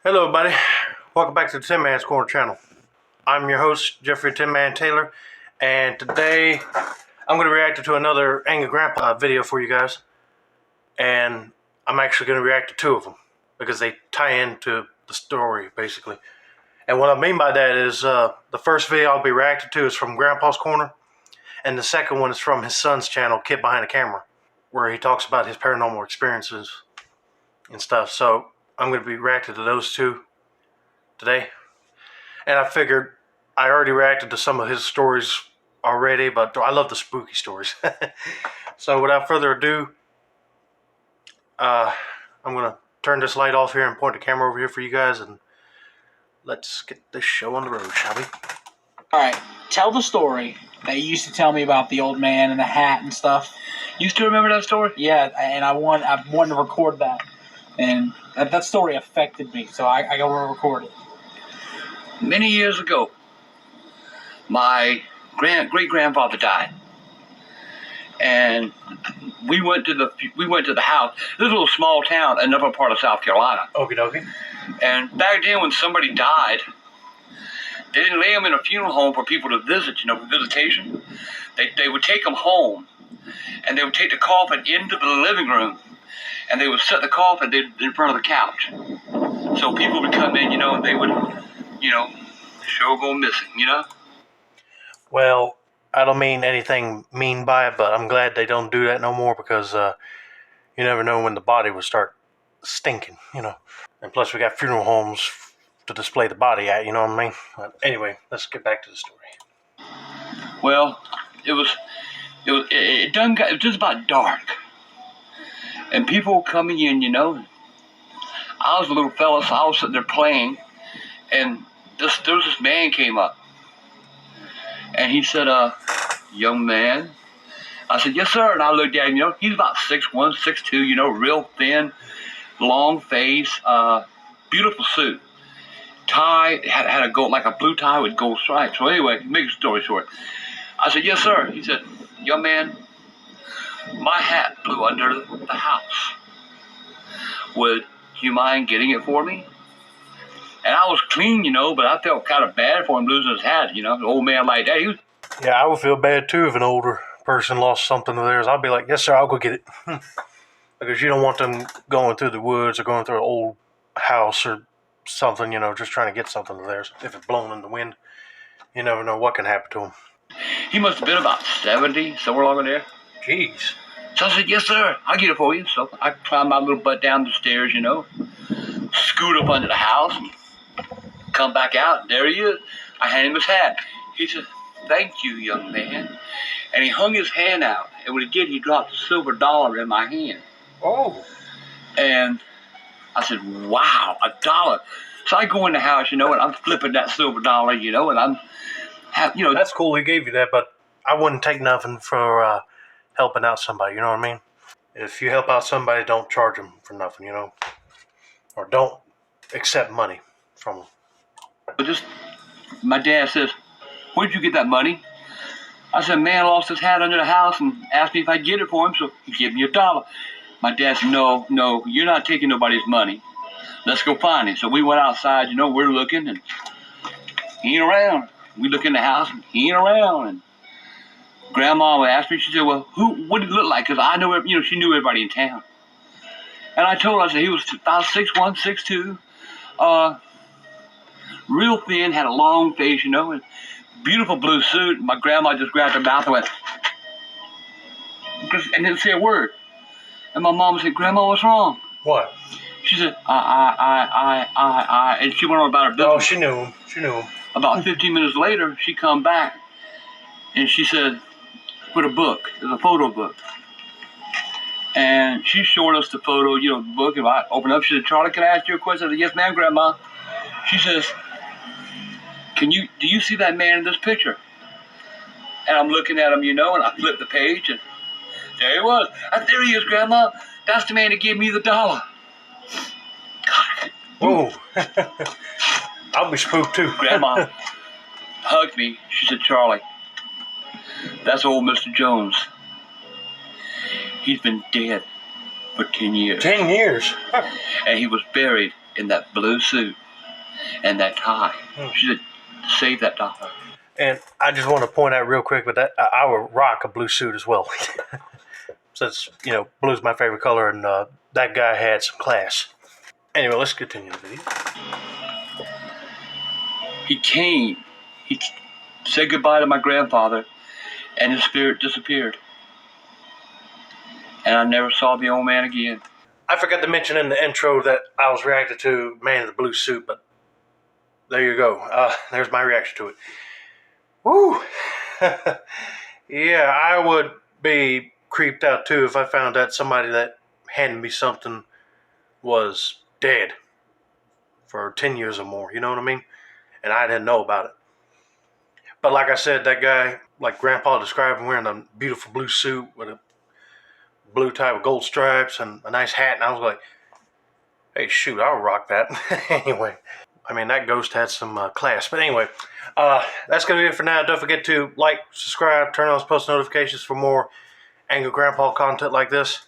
Hello, everybody. Welcome back to the GrandpasCorner channel. I'm your host, Jeffrey Tin Man Taylor, and today I'm going to react to another Angry Grandpa video for you guys. And I'm actually going to react to two of them because they tie into the story, basically. And what I mean by that is the first video I'll be reacting to is from Grandpa's Corner, and the second one is from his son's channel, Kid Behind the Camera, where he talks about his paranormal experiences and stuff. So I'm going to be reacting to those two today. And I figured I already reacted to some of his stories already, but I love the spooky stories. So without further ado, I'm going to turn this light off here and point the camera over here for you guys, and let's get this show on the road, shall we? Alright, tell the story that you used to tell me about the old man and the hat and stuff. You still remember that story? Yeah, and I wanted to record that. And that story affected me, so I got to record it. Many years ago, my great-grandfather died, and we went to the house. This is a little small town in another part of South Carolina. Okie dokie. And back then, when somebody died, they didn't lay them in a funeral home for people to visit, for visitation. They would take them home, and they would take the coffin into the living room, and they would set the coffin in front of the couch. So people would come in, and they would, show go missing, Well, I don't mean anything mean by it, but I'm glad they don't do that no more, because you never know when the body will start stinking, And plus we got funeral homes to display the body at, you know what I mean? But anyway, let's get back to the story. Well, it was just about dark. And people were coming in, I was a little fella, so I was sitting there playing, and there was this man came up. And he said, young man. I said, yes, sir. And I looked at him, he's about 6'1", 6'2", real thin, long face, beautiful suit. Tie, had a gold, like a blue tie with gold stripes. So anyway, make a story short. I said, yes, sir. He said, young man, my hat blew under the house. Would you mind getting it for me? And I was clean, but I felt kind of bad for him losing his hat, an old man like that. Yeah, I would feel bad too if an older person lost something of theirs. I'd be like, yes, sir, I'll go get it. Because you don't want them going through the woods or going through an old house or something, just trying to get something of theirs. If it's blown in the wind, you never know what can happen to them. He must have been about 70, somewhere along in there. Jeez. So I said, yes, sir, I'll get it for you. So I climbed my little butt down the stairs, scoot up under the house, and come back out, and there he is. I handed him his hat. He said, thank you, young man. And he hung his hand out, and when he did, he dropped a silver dollar in my hand. Oh. And I said, wow, $1. So I go in the house, and I'm flipping that silver dollar, and I'm, That's cool he gave you that, but I wouldn't take nothing for helping out somebody, you know what I mean? If you help out somebody, don't charge them for nothing, Or don't accept money from them. My dad says, where'd you get that money? I said, man lost his hat under the house and asked me if I'd get it for him, so he gave me $1. My dad said, no, you're not taking nobody's money. Let's go find him. So we went outside, we're looking, and he ain't around. We look in the house, and he ain't around. And Grandma asked me, she said, well, what did he look like? Because I know, she knew everybody in town. And I told her, I said, he was about 6'1", 6'2", real thin, had a long face, and beautiful blue suit. My grandma just grabbed her mouth and went, and didn't say a word. And my mom said, Grandma, what's wrong? What? She said, I, and she went on about her business. Oh, she knew him. About 15 minutes later, she come back, and she said, with a book, it's a photo book. And she showed us the photo, the book, and I opened up, she said, Charlie, can I ask you a question? I said, yes, ma'am, Grandma. She says, do you see that man in this picture? And I'm looking at him, and I flipped the page, and there he was. There he is, Grandma. That's the man that gave me the $1. God. Whoa. I'll be spooked too. Grandma hugged me. She said, Charlie, that's old Mr. Jones. He's been dead for 10 years. 10 years? And he was buried in that blue suit and that tie. Should have saved that dollar. And I just want to point out real quick, but that I would rock a blue suit as well. Since, you know, blue's my favorite color, and that guy had some class. Anyway, let's continue the video. He came. He said goodbye to my grandfather, and his spirit disappeared. And I never saw the old man again. I forgot to mention in the intro that I was reacting to Man in the Blue Suit, but there you go. There's my reaction to it. Woo! Yeah, I would be creeped out too if I found out somebody that handed me something was dead for 10 years or more, you know what I mean? And I didn't know about it. But like I said, that guy, like Grandpa described him, wearing a beautiful blue suit with a blue tie with gold stripes and a nice hat, and I was like, hey, shoot, I'll rock that. Anyway, I mean, that ghost had some class. But anyway, that's going to be it for now. Don't forget to like, subscribe, turn on those post notifications for more Angry Grandpa content like this.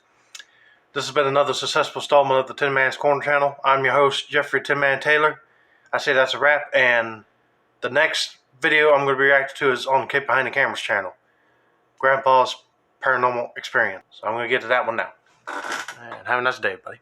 This has been another successful installment of the Tin Man's Corner channel. I'm your host, Jeffrey Tin Man Taylor. I say that's a wrap, and the next video I'm going to be reacting to is on Kid Behind the Cameras channel, Grandpa's Paranormal Experience. So I'm going to get to that one now. And have a nice day, buddy.